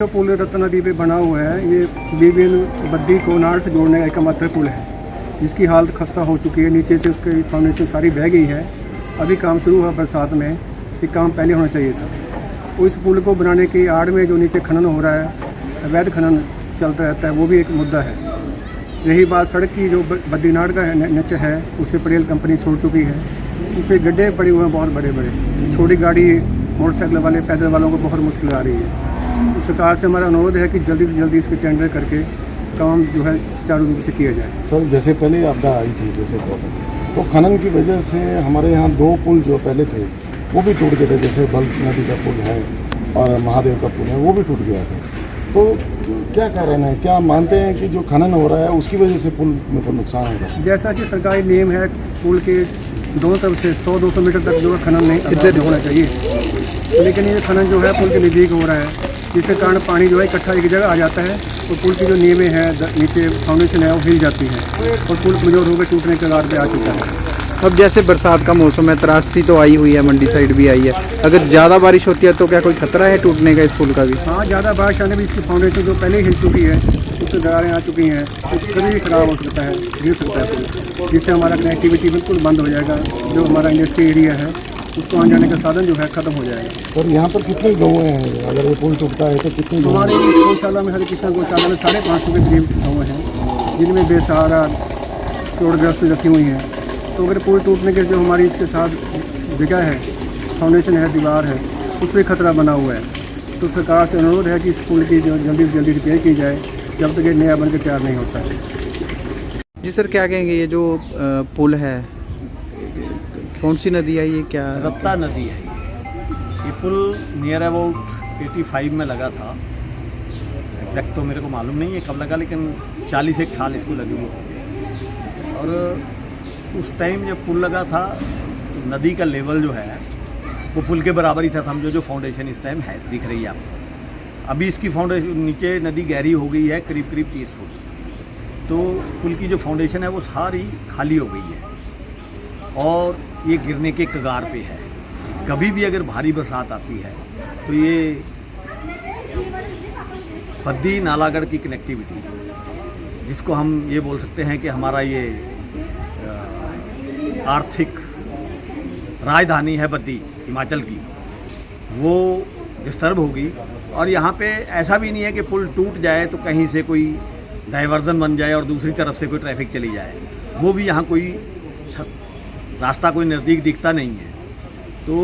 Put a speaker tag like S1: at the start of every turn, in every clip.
S1: जो पुल रत्न नदी पे बना हुआ है, ये बीबीएन बद्दी को नाड़ से जोड़ने का एकमात्र पुल है, जिसकी हालत खस्ता हो चुकी है। नीचे से उसकी फाउंडेशन सारी बह गई है। अभी काम शुरू हुआ बरसात में, ये काम पहले होना चाहिए था। तो इस पुल को बनाने की आड़ में जो नीचे खनन हो रहा है, अवैध खनन चलता रहता है, वो भी एक मुद्दा है। रही बात सड़क की, जो बद्दीनाड़ का नीचे है, उस पर पटेल कंपनी छोड़ चुकी है। उस पर गड्ढे पड़े हुए हैं बहुत बड़े बड़े। छोटी गाड़ी, मोटरसाइकिल वाले, पैदल वालों को बहुत मुश्किल आ रही है। सरकार से हमारा अनुरोध है कि जल्दी से जल्दी इसके टेंडर करके काम जो है सुचारू रूप से किया जाए।
S2: सर, जैसे पहले आपदा आई थी, जैसे तो खनन की वजह से हमारे यहाँ 2 पुल जो पहले थे वो भी टूट गए थे। जैसे बल नदी का पुल है और महादेव का पुल है, वो भी टूट गया था। तो क्या कारण है, क्या मानते हैं कि जो खनन हो रहा है उसकी वजह से पुल में तो नुकसान हो रहा है?
S1: जैसा कि सरकारी नियम है, पुल के दोनों तरफ से 100-200 मीटर तक जो है खनन नहीं इधर होना चाहिए, लेकिन ये खनन जो है पुल के नज़दीक हो रहा है, जिसके कारण पानी जो है इकट्ठा एक जगह आ जाता है और पुल की जो नींवें हैं, नीचे फाउंडेशन है, वो हिल जाती है और पुल कमजोर होकर टूटने के कगार पे आ चुका है।
S3: अब जैसे बरसात का मौसम है, त्रासदी तो आई हुई है, मंडी साइड भी आई है। अगर ज़्यादा बारिश होती है तो क्या कोई खतरा है टूटने का इस पुल का भी?
S1: हाँ, ज़्यादा बारिश आने भी इसकी फाउंडेशन जो पहले ही हिल चुकी है, उससे दरारें आ चुकी हैं, तो कभी भी खराब हो सकता है, गिर सकता है पुल, जिससे हमारा कनेक्टिविटी बिल्कुल बंद हो जाएगा। जो हमारा इंडस्ट्री एरिया है, उसको आने जाने का साधन जो है ख़त्म हो जाएगा।
S2: और यहाँ पर कितने गौएँ हैं? अगर ये पुल टूटता है तो कितनी?
S1: हमारे गौशाला में, हर किसान गौशाला में 550 के करीब गौएँ हैं, जिनमें बेसहारा चोटग्रस्त रखी हुई हैं। तो अगर पुल टूटने के जो हमारी इसके साथ जगह है, फाउंडेशन है, दीवार है, उस पर खतरा बना हुआ है। तो सरकार से अनुरोध है कि इस पुल की जो जल्दी से जल्दी रिपेयर की जाए, जब तक ये नया बन के तैयार नहीं होता है।
S3: जी सर, क्या कहेंगे, ये जो पुल है, कौन सी नदी है ये? क्या
S4: रत्ता नदी है ये पुल नियर अबाउट 85 में लगा था। एग्जैक्ट तो मेरे को मालूम नहीं है कब लगा, लेकिन 41 साल इसको लगे हुए। और उस टाइम जब पुल लगा था तो नदी का लेवल जो है वो पुल के बराबर ही था, समझो। जो फाउंडेशन इस टाइम है, दिख रही है आपको। अभी इसकी फाउंडेशन, नीचे नदी गहरी हो गई है, करीब 30 फुट। तो पुल की जो फाउंडेशन है वो सारी खाली हो गई है और ये गिरने के कगार पे है। कभी भी अगर भारी बरसात आती है तो ये बद्दी नालागढ़ की कनेक्टिविटी, जिसको हम ये बोल सकते हैं कि हमारा ये आर्थिक राजधानी है बद्दी हिमाचल की, वो डिस्टर्ब होगी। और यहाँ पे ऐसा भी नहीं है कि पुल टूट जाए तो कहीं से कोई डाइवर्जन बन जाए और दूसरी तरफ से कोई ट्रैफिक चली जाए, वो भी यहाँ कोई रास्ता कोई नज़दीक दिखता नहीं है। तो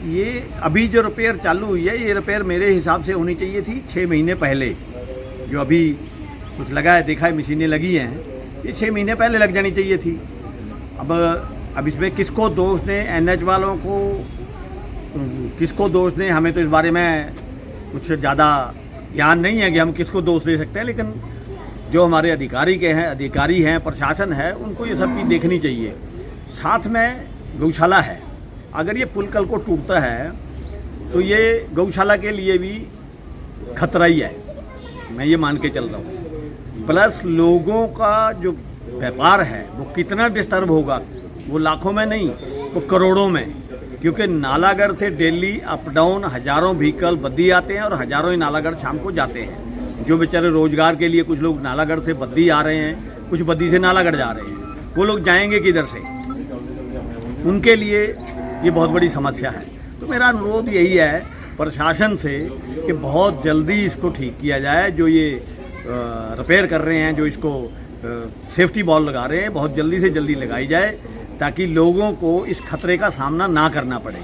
S4: ये अभी जो रिपेयर चालू हुई है, ये रिपेयर मेरे हिसाब से होनी चाहिए थी 6 महीने पहले। जो अभी कुछ लगा है, देखा है, मशीनें लगी हैं, ये 6 महीने पहले लग जानी चाहिए थी। अब इसमें किसको दोष दें? एनएच वालों को किसको दोष दें? हमें तो इस बारे में कुछ ज़्यादा ज्ञान नहीं है कि हम किसको दोष दे सकते हैं, लेकिन जो हमारे अधिकारी हैं, प्रशासन है, उनको ये सब चीज़ देखनी चाहिए। साथ में गौशाला है। अगर ये पुल कल को टूटता है तो ये गौशाला के लिए भी खतरा ही है, मैं ये मान के चल रहा हूँ। प्लस लोगों का जो व्यापार है वो कितना डिस्टर्ब होगा, वो लाखों में नहीं, वो करोड़ों में। क्योंकि नालागढ़ से डेली अप डाउन हज़ारों व्हीकल बद्दी आते हैं और हज़ारों ही नालागढ़ शाम को जाते हैं। जो बेचारे रोजगार के लिए, कुछ लोग नालागढ़ से बद्दी आ रहे हैं, कुछ बद्दी से नालागढ़ जा रहे हैं, वो लोग जाएंगे किधर से? उनके लिए ये बहुत बड़ी समस्या है। तो मेरा अनुरोध यही है प्रशासन से कि बहुत जल्दी इसको ठीक किया जाए। जो ये रिपेयर कर रहे हैं, जो इसको सेफ्टी बॉल लगा रहे हैं, बहुत जल्दी से जल्दी लगाई जाए, ताकि लोगों को इस खतरे का सामना ना करना पड़े।